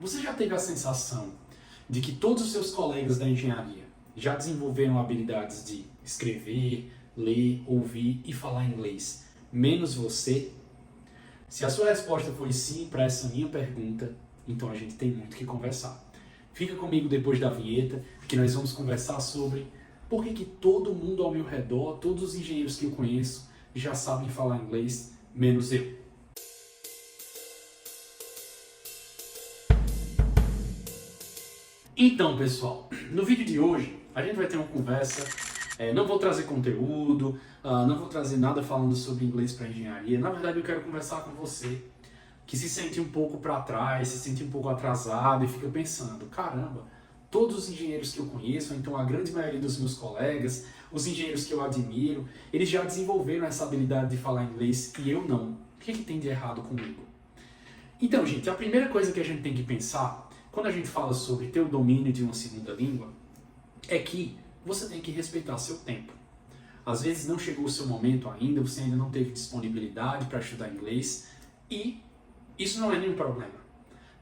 Você já teve a sensação de que todos os seus colegas da engenharia já desenvolveram habilidades de escrever, ler, ouvir e falar inglês, menos você? Se a sua resposta foi sim para essa minha pergunta, então a gente tem muito o que conversar. Fica comigo depois da vinheta, que nós vamos conversar sobre por que todo mundo ao meu redor, todos os engenheiros que eu conheço, já sabem falar inglês, menos eu. Então, pessoal, no vídeo de hoje a gente vai ter uma conversa, não vou trazer conteúdo, não vou trazer nada falando sobre inglês para engenharia. Na verdade, eu quero conversar com você que se sente um pouco para trás, se sente um pouco atrasado e fica pensando, caramba, todos os engenheiros que eu conheço, ou então a grande maioria dos meus colegas, os engenheiros que eu admiro, eles já desenvolveram essa habilidade de falar inglês e eu não. O que tem de errado comigo? Então, gente, a primeira coisa que a gente tem que pensar quando a gente fala sobre ter o domínio de uma segunda língua, é que você tem que respeitar seu tempo. Às vezes não chegou o seu momento ainda, você ainda não teve disponibilidade para estudar inglês, e isso não é nenhum problema.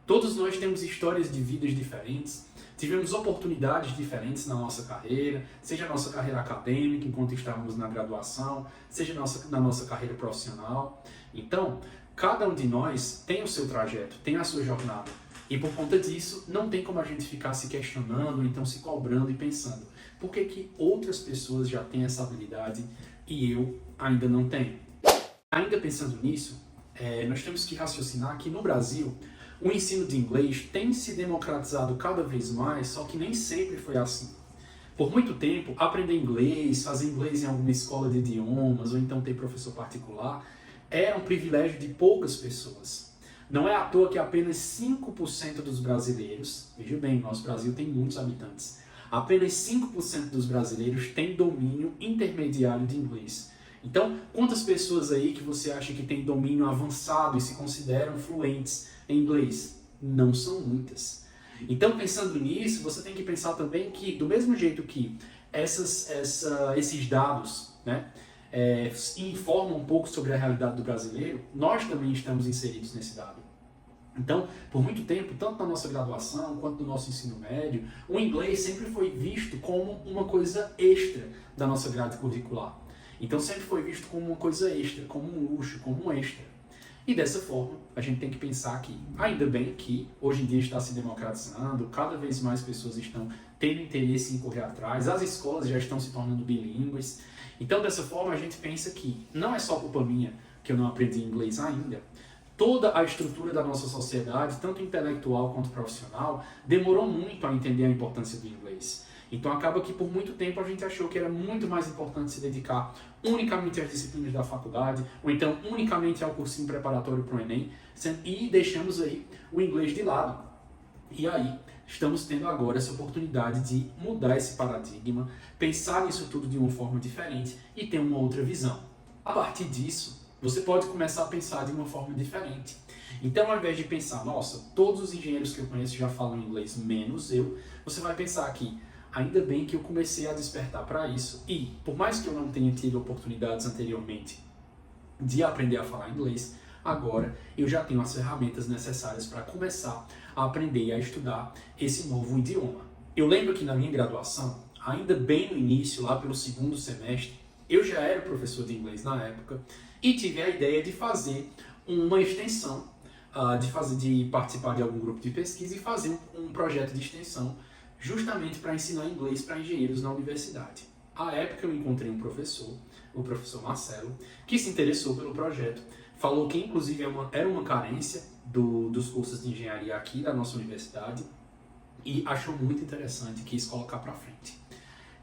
Todos nós temos histórias de vidas diferentes, tivemos oportunidades diferentes na nossa carreira, seja na nossa carreira acadêmica, enquanto estávamos na graduação, seja na nossa carreira profissional. Então, cada um de nós tem o seu trajeto, tem a sua jornada. E por conta disso, não tem como a gente ficar se questionando, então se cobrando e pensando por que outras pessoas já têm essa habilidade e eu ainda não tenho. Ainda pensando nisso, nós temos que raciocinar que no Brasil, o ensino de inglês tem se democratizado cada vez mais, só que nem sempre foi assim. Por muito tempo, aprender inglês, fazer inglês em alguma escola de idiomas ou então ter professor particular era um privilégio de poucas pessoas. Não é à toa que apenas 5% dos brasileiros, veja bem, nosso Brasil tem muitos habitantes, apenas 5% dos brasileiros têm domínio intermediário de inglês. Então, quantas pessoas aí que você acha que tem domínio avançado e se consideram fluentes em inglês? Não são muitas. Então, pensando nisso, você tem que pensar também que, do mesmo jeito que esses dados, né, informam um pouco sobre a realidade do brasileiro, nós também estamos inseridos nesse dado. Então, por muito tempo, tanto na nossa graduação quanto no nosso ensino médio, o inglês sempre foi visto como uma coisa extra da nossa grade curricular. Então sempre foi visto como uma coisa extra, como um luxo, como um extra. E dessa forma, a gente tem que pensar que, ainda bem que hoje em dia está se democratizando, cada vez mais pessoas estão tendo interesse em correr atrás, as escolas já estão se tornando bilíngues. Então, dessa forma, a gente pensa que não é só culpa minha que eu não aprendi inglês ainda. Toda a estrutura da nossa sociedade, tanto intelectual quanto profissional, demorou muito a entender a importância do inglês. Então acaba que por muito tempo a gente achou que era muito mais importante se dedicar unicamente às disciplinas da faculdade, ou então unicamente ao cursinho preparatório para o Enem, e deixamos aí o inglês de lado. E aí, estamos tendo agora essa oportunidade de mudar esse paradigma, pensar nisso tudo de uma forma diferente e ter uma outra visão. A partir disso, você pode começar a pensar de uma forma diferente. Então, ao invés de pensar, nossa, todos os engenheiros que eu conheço já falam inglês, menos eu, você vai pensar que, ainda bem que eu comecei a despertar para isso. E, por mais que eu não tenha tido oportunidades anteriormente de aprender a falar inglês, agora eu já tenho as ferramentas necessárias para começar a aprender e a estudar esse novo idioma. Eu lembro que na minha graduação, ainda bem no início, lá pelo segundo semestre, eu já era professor de inglês na época e tive a ideia de fazer uma extensão, de participar de algum grupo de pesquisa e fazer um projeto de extensão justamente para ensinar inglês para engenheiros na universidade. À época eu encontrei um professor, o professor Marcelo, que se interessou pelo projeto, falou que inclusive era uma carência dos cursos de engenharia aqui da nossa universidade e achou muito interessante e quis colocar para frente.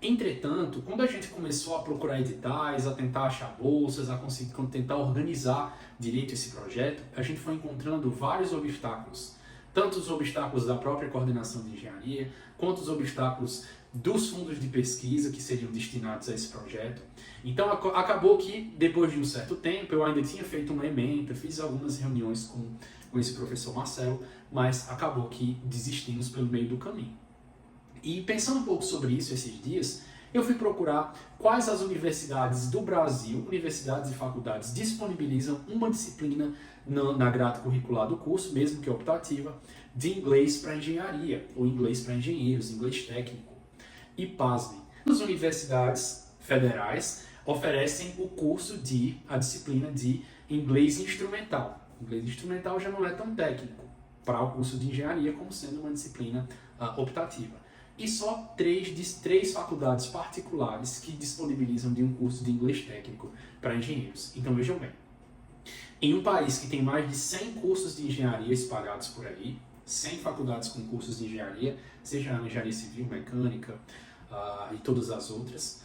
Entretanto, quando a gente começou a procurar editais, a tentar achar bolsas, a conseguir tentar organizar direito esse projeto, a gente foi encontrando vários obstáculos. Tanto os obstáculos da própria coordenação de engenharia, quanto os obstáculos dos fundos de pesquisa que seriam destinados a esse projeto. Então acabou que, depois de um certo tempo, eu ainda tinha feito uma ementa, fiz algumas reuniões com esse professor Marcelo, mas acabou que desistimos pelo meio do caminho. E pensando um pouco sobre isso esses dias, eu fui procurar quais as universidades do Brasil, universidades e faculdades, disponibilizam uma disciplina na grade curricular do curso, mesmo que optativa, de inglês para engenharia, ou inglês para engenheiros, inglês técnico. E pasmem, as universidades federais oferecem a disciplina de inglês instrumental. Inglês instrumental já não é tão técnico para o curso de engenharia como sendo uma disciplina optativa. E só três faculdades particulares que disponibilizam de um curso de inglês técnico para engenheiros. Então vejam bem, em um país que tem mais de 100 cursos de engenharia espalhados por aí, 100 faculdades com cursos de engenharia, seja engenharia civil, mecânica e todas as outras,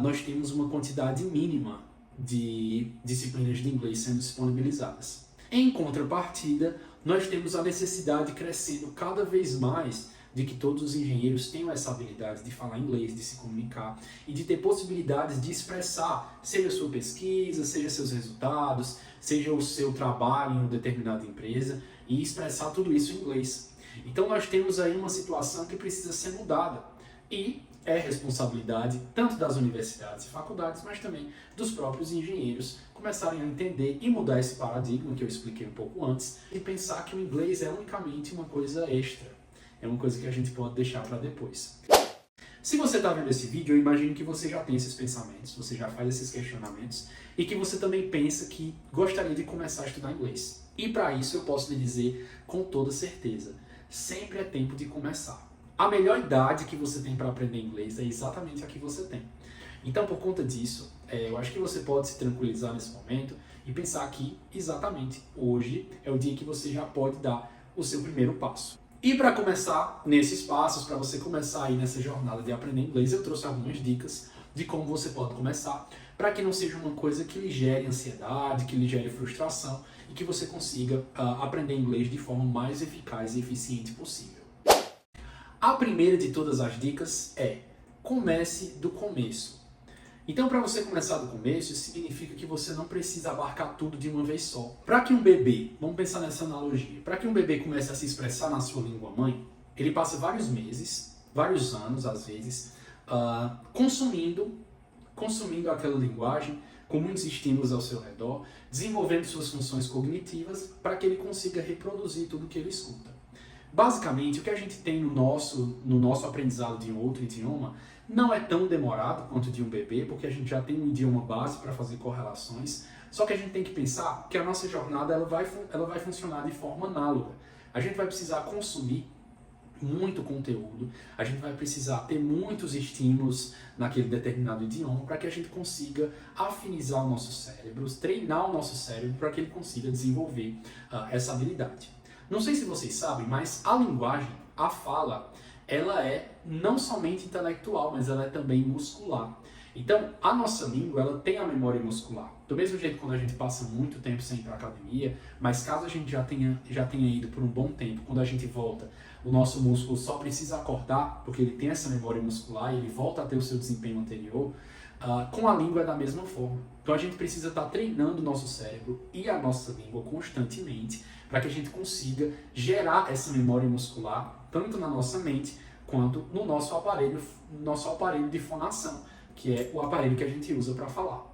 nós temos uma quantidade mínima de disciplinas de inglês sendo disponibilizadas. Em contrapartida, nós temos a necessidade crescendo cada vez mais de que todos os engenheiros tenham essa habilidade de falar inglês, de se comunicar e de ter possibilidades de expressar, seja a sua pesquisa, seja seus resultados, seja o seu trabalho em uma determinada empresa, e expressar tudo isso em inglês. Então nós temos aí uma situação que precisa ser mudada e é responsabilidade tanto das universidades e faculdades, mas também dos próprios engenheiros começarem a entender e mudar esse paradigma que eu expliquei um pouco antes e pensar que o inglês é unicamente uma coisa extra. É uma coisa que a gente pode deixar para depois. Se você está vendo esse vídeo, eu imagino que você já tem esses pensamentos, você já faz esses questionamentos e que você também pensa que gostaria de começar a estudar inglês. E para isso eu posso lhe dizer com toda certeza, sempre é tempo de começar. A melhor idade que você tem para aprender inglês é exatamente a que você tem. Então, por conta disso, eu acho que você pode se tranquilizar nesse momento e pensar que exatamente hoje é o dia que você já pode dar o seu primeiro passo. E para começar nesses passos, para você começar aí nessa jornada de aprender inglês, eu trouxe algumas dicas de como você pode começar, para que não seja uma coisa que lhe gere ansiedade, que lhe gere frustração e que você consiga aprender inglês de forma mais eficaz e eficiente possível. A primeira de todas as dicas é: comece do começo. Então, para você começar do começo, isso significa que você não precisa abarcar tudo de uma vez só. Para que um bebê, vamos pensar nessa analogia, para que um bebê comece a se expressar na sua língua mãe, ele passa vários meses, vários anos às vezes, consumindo aquela linguagem, com muitos estímulos ao seu redor, desenvolvendo suas funções cognitivas para que ele consiga reproduzir tudo que ele escuta. Basicamente, o que a gente tem no nosso aprendizado de um outro idioma não é tão demorado quanto de um bebê, porque a gente já tem um idioma base para fazer correlações, só que a gente tem que pensar que a nossa jornada ela vai funcionar de forma análoga. A gente vai precisar consumir muito conteúdo, a gente vai precisar ter muitos estímulos naquele determinado idioma para que a gente consiga afinizar o nosso cérebro, treinar o nosso cérebro para que ele consiga desenvolver essa habilidade. Não sei se vocês sabem, mas a linguagem, a fala, ela é não somente intelectual, mas ela é também muscular. Então, a nossa língua, ela tem a memória muscular. Do mesmo jeito quando a gente passa muito tempo sem ir para a academia, mas caso a gente já tenha ido por um bom tempo, quando a gente volta, o nosso músculo só precisa acordar, porque ele tem essa memória muscular e ele volta a ter o seu desempenho anterior, com a língua é da mesma forma. Então a gente precisa estar treinando o nosso cérebro e a nossa língua constantemente para que a gente consiga gerar essa memória muscular, tanto na nossa mente quanto no nosso aparelho de fonação, que é o aparelho que a gente usa para falar.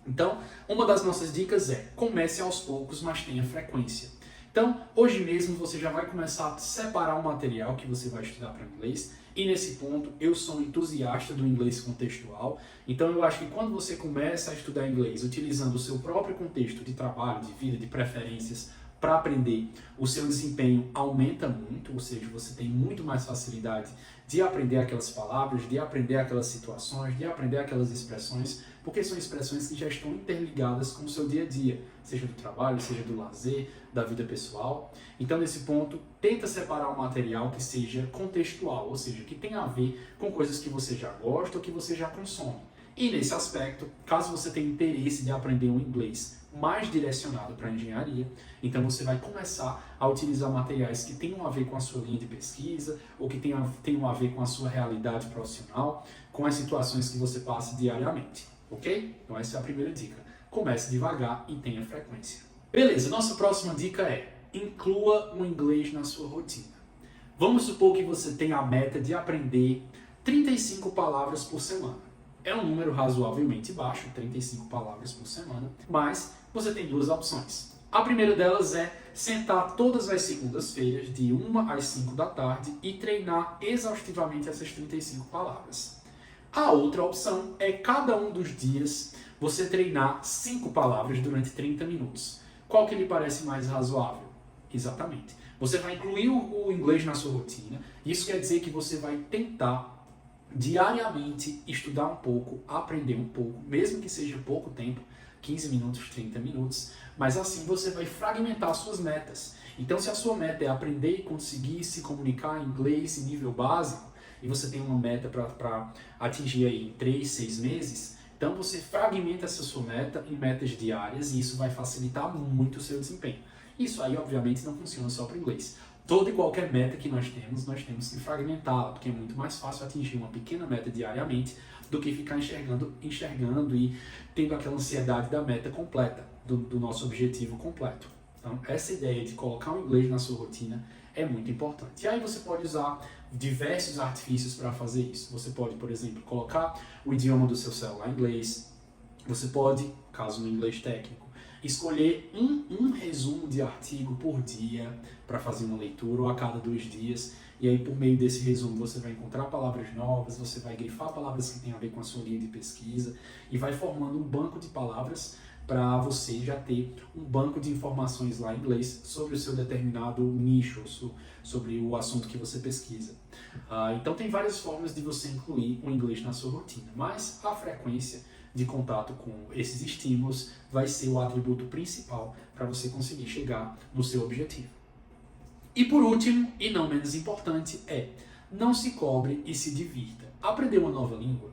Então, uma das nossas dicas é: comece aos poucos, mas tenha frequência. Então, hoje mesmo você já vai começar a separar o material que você vai estudar para inglês, e nesse ponto eu sou um entusiasta do inglês contextual, então eu acho que quando você começa a estudar inglês utilizando o seu próprio contexto de trabalho, de vida, de preferências, para aprender, o seu desempenho aumenta muito, ou seja, você tem muito mais facilidade de aprender aquelas palavras, de aprender aquelas situações, de aprender aquelas expressões, porque são expressões que já estão interligadas com o seu dia a dia, seja do trabalho, seja do lazer, da vida pessoal. Então, nesse ponto, tenta separar um material que seja contextual, ou seja, que tenha a ver com coisas que você já gosta ou que você já consome. E nesse aspecto, caso você tenha interesse de aprender um inglês mais direcionado para a engenharia, então você vai começar a utilizar materiais que tenham a ver com a sua linha de pesquisa ou que tenham a ver com a sua realidade profissional, com as situações que você passa diariamente, ok? Então essa é a primeira dica. Comece devagar e tenha frequência. Beleza, nossa próxima dica é: inclua o inglês na sua rotina. Vamos supor que você tenha a meta de aprender 35 palavras por semana. É um número razoavelmente baixo, 35 palavras por semana, mas você tem duas opções. A primeira delas é sentar todas as segundas-feiras, de 1 às 5 da tarde, e treinar exaustivamente essas 35 palavras. A outra opção é cada um dos dias você treinar 5 palavras durante 30 minutos. Qual que lhe parece mais razoável? Exatamente. Você vai incluir o inglês na sua rotina. Isso quer dizer que você vai tentar diariamente estudar um pouco, aprender um pouco, mesmo que seja pouco tempo, 15 minutos, 30 minutos, mas assim você vai fragmentar suas metas. Então, se a sua meta é aprender e conseguir se comunicar em inglês em nível básico, e você tem uma meta para atingir aí em 3, 6 meses, então você fragmenta essa sua meta em metas diárias e isso vai facilitar muito o seu desempenho. Isso aí, obviamente, não funciona só para o inglês. Toda e qualquer meta que nós temos que fragmentá-la, porque é muito mais fácil atingir uma pequena meta diariamente do que ficar enxergando e tendo aquela ansiedade da meta completa, do nosso objetivo completo. Então, essa ideia de colocar o inglês na sua rotina é muito importante. E aí você pode usar diversos artifícios para fazer isso. Você pode, por exemplo, colocar o idioma do seu celular em inglês. Você pode, caso no inglês técnico, escolher um resumo de artigo por dia para fazer uma leitura ou a cada 2 dias. E aí, por meio desse resumo, você vai encontrar palavras novas, você vai grifar palavras que têm a ver com a sua linha de pesquisa e vai formando um banco de palavras para você já ter um banco de informações lá em inglês sobre o seu determinado nicho, sobre o assunto que você pesquisa. Então tem várias formas de você incluir o inglês na sua rotina, mas a frequência de contato com esses estímulos vai ser o atributo principal para você conseguir chegar no seu objetivo. E por último, e não menos importante, não se cobre e se divirta. Aprender uma nova língua,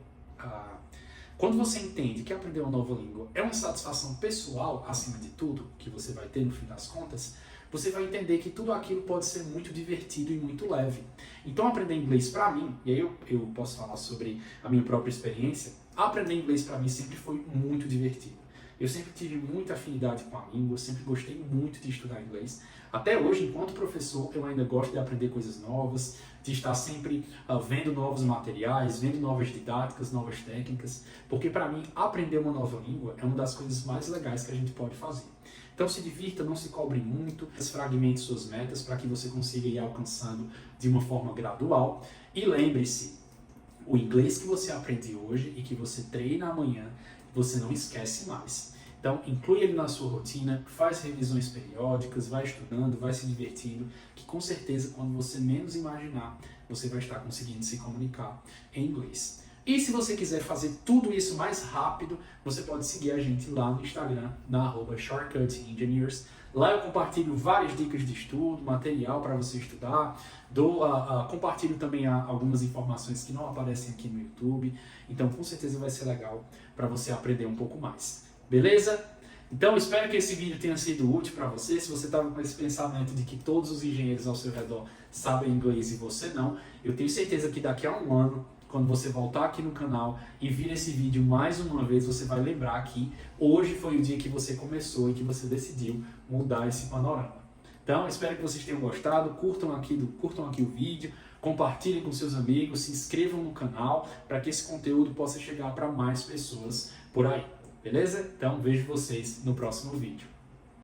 quando você entende que aprender uma nova língua é uma satisfação pessoal, acima de tudo, que você vai ter no fim das contas, você vai entender que tudo aquilo pode ser muito divertido e muito leve. Então aprender inglês para mim, e aí eu posso falar sobre a minha própria experiência, aprender inglês para mim sempre foi muito divertido. Eu sempre tive muita afinidade com a língua, sempre gostei muito de estudar inglês. Até hoje, enquanto professor, eu ainda gosto de aprender coisas novas, de estar sempre vendo novos materiais, vendo novas didáticas, novas técnicas, porque para mim, aprender uma nova língua é uma das coisas mais legais que a gente pode fazer. Então se divirta, não se cobre muito, fragmente suas metas para que você consiga ir alcançando de uma forma gradual. E lembre-se, o inglês que você aprende hoje e que você treina amanhã, você não esquece mais. Então, inclui ele na sua rotina, faz revisões periódicas, vai estudando, vai se divertindo, que com certeza, quando você menos imaginar, você vai estar conseguindo se comunicar em inglês. E se você quiser fazer tudo isso mais rápido, você pode seguir a gente lá no Instagram, na @shortcutengineers. Lá eu compartilho várias dicas de estudo, material para você estudar, compartilho também algumas informações que não aparecem aqui no YouTube. Então, com certeza vai ser legal para você aprender um pouco mais. Beleza? Então, espero que esse vídeo tenha sido útil para você. Se você estava com esse pensamento de que todos os engenheiros ao seu redor sabem inglês e você não, eu tenho certeza que daqui a um ano, quando você voltar aqui no canal e vir esse vídeo mais uma vez, você vai lembrar que hoje foi o dia que você começou e que você decidiu mudar esse panorama. Então, espero que vocês tenham gostado, curtam aqui o vídeo, compartilhem com seus amigos, se inscrevam no canal para que esse conteúdo possa chegar para mais pessoas por aí. Beleza? Então, vejo vocês no próximo vídeo.